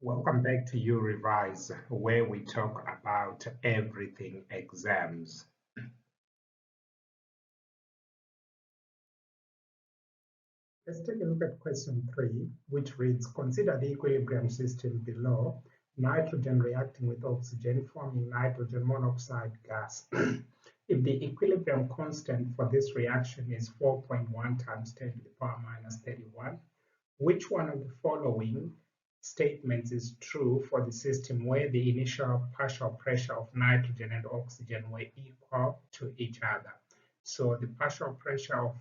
Welcome back to Urevise, where we talk about everything exams. Let's take a look at question 3, which reads, consider the equilibrium system below, nitrogen reacting with oxygen forming nitrogen monoxide gas. If the equilibrium constant for this reaction is 4.1 times 10 to the power minus 31, which one of the following statements is true for the system where the initial partial pressure of nitrogen and oxygen were equal to each other? So the partial pressure of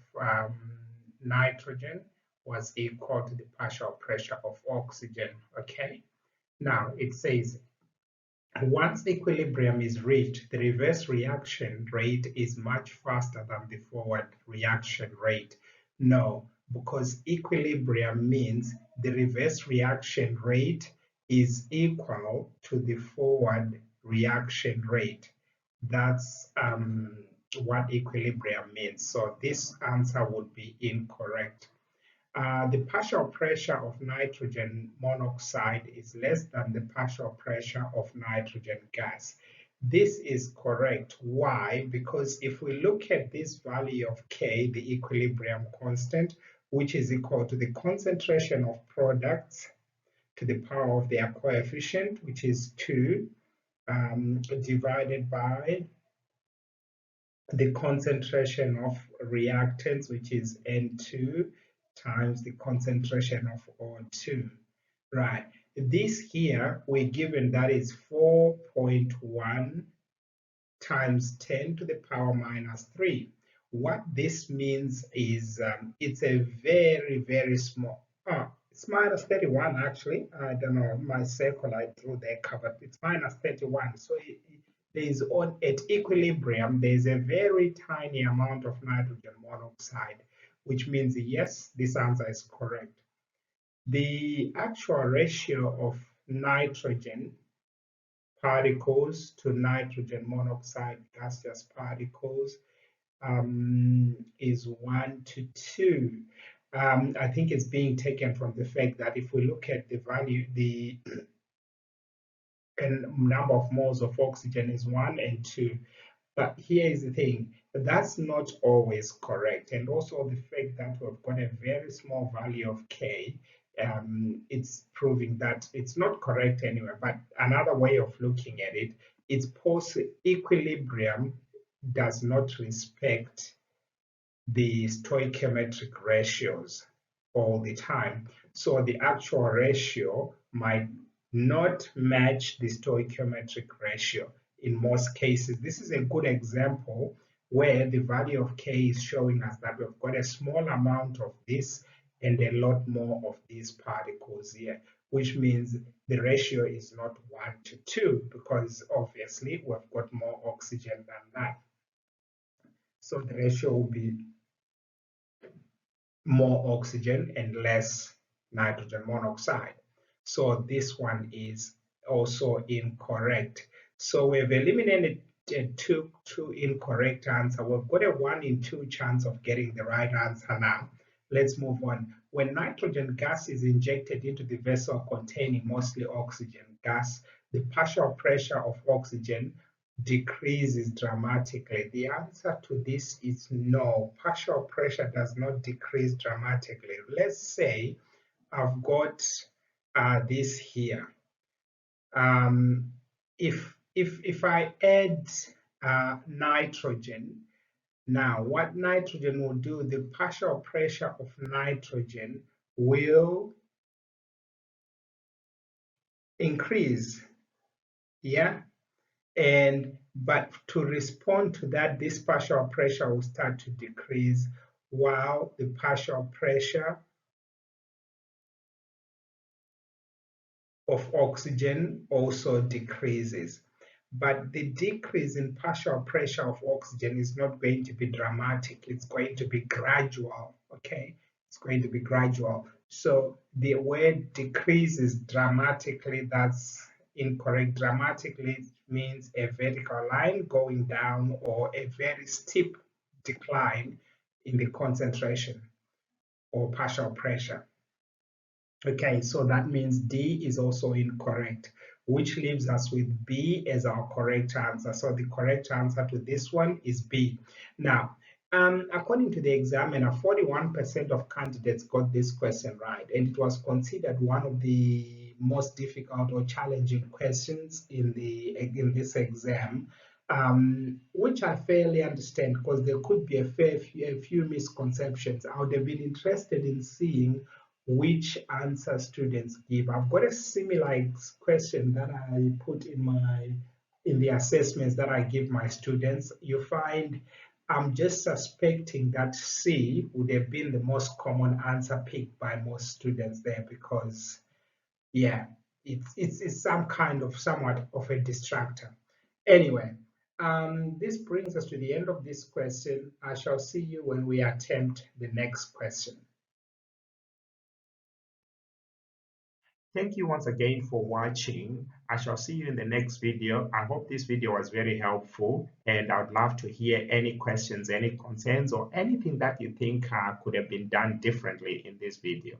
nitrogen was equal to the partial pressure of oxygen, okay? Now it says, once equilibrium is reached, the reverse reaction rate is much faster than the forward reaction rate. No, because equilibrium means the reverse reaction rate is equal to the forward reaction rate. That's what equilibrium means. So this answer would be incorrect. The partial pressure of nitrogen monoxide is less than the partial pressure of nitrogen gas. This is correct. Why? Because if we look at this value of K, the equilibrium constant, which is equal to the concentration of products to the power of their coefficient, which is 2, divided by the concentration of reactants, which is N2, times the concentration of O2. Right. This here, we're given that is 4.1 times 10 to the power minus 3. What this means is it's a very, very small, it's minus 31 actually. I don't know, my circle I drew there covered, it's minus 31. So there's at equilibrium, there's a very tiny amount of nitrogen monoxide, which means yes, this answer is correct. The actual ratio of nitrogen particles to nitrogen monoxide gaseous particles is 1 to 2. I think it's being taken from the fact that if we look at the value, the number of moles of oxygen is 1 and 2. But here is the thing, that's not always correct. And also the fact that we've got a very small value of K, it's proving that it's not correct anyway. But another way of looking at it, it's equilibrium does not respect the stoichiometric ratios all the time. So the actual ratio might not match the stoichiometric ratio in most cases. This is a good example where the value of K is showing us that we've got a small amount of this and a lot more of these particles here, which means the ratio is not 1 to 2 because obviously we've got more oxygen than that. So the ratio will be more oxygen and less nitrogen monoxide. So this one is also incorrect. So we've eliminated two incorrect answers. We've got a 1 in 2 chance of getting the right answer now. Let's move on. When nitrogen gas is injected into the vessel containing mostly oxygen gas, the partial pressure of oxygen decreases dramatically. The answer to this is no. Partial pressure does not decrease dramatically. Let's say I've got this here. If I add nitrogen, now what nitrogen will do, the partial pressure of nitrogen will increase, yeah? But to respond to that, this partial pressure will start to decrease while the partial pressure of oxygen also decreases. But the decrease in partial pressure of oxygen is not going to be dramatic. It's going to be gradual, okay? It's going to be gradual. So the word decreases dramatically, that's incorrect. Dramatically means a vertical line going down or a very steep decline in the concentration or partial pressure. Okay, so that means D is also incorrect, which leaves us with B as our correct answer. So the correct answer to this one is B. Now, according to the examiner, 41% of candidates got this question right, and it was considered one of the most difficult or challenging questions in this exam, which I fairly understand because there could be a few misconceptions. I would have been interested in seeing which answer students give. I've got a similar question that I put in the assessments that I give my students. You find I'm just suspecting that C would have been the most common answer picked by most students there because yeah, it's some kind of somewhat of a distractor. Anyway, this brings us to the end of this question. I shall see you when we attempt the next question. Thank you once again for watching. I shall see you in the next video. I hope this video was very helpful, and I would love to hear any questions, any concerns, or anything that you think could have been done differently in this video.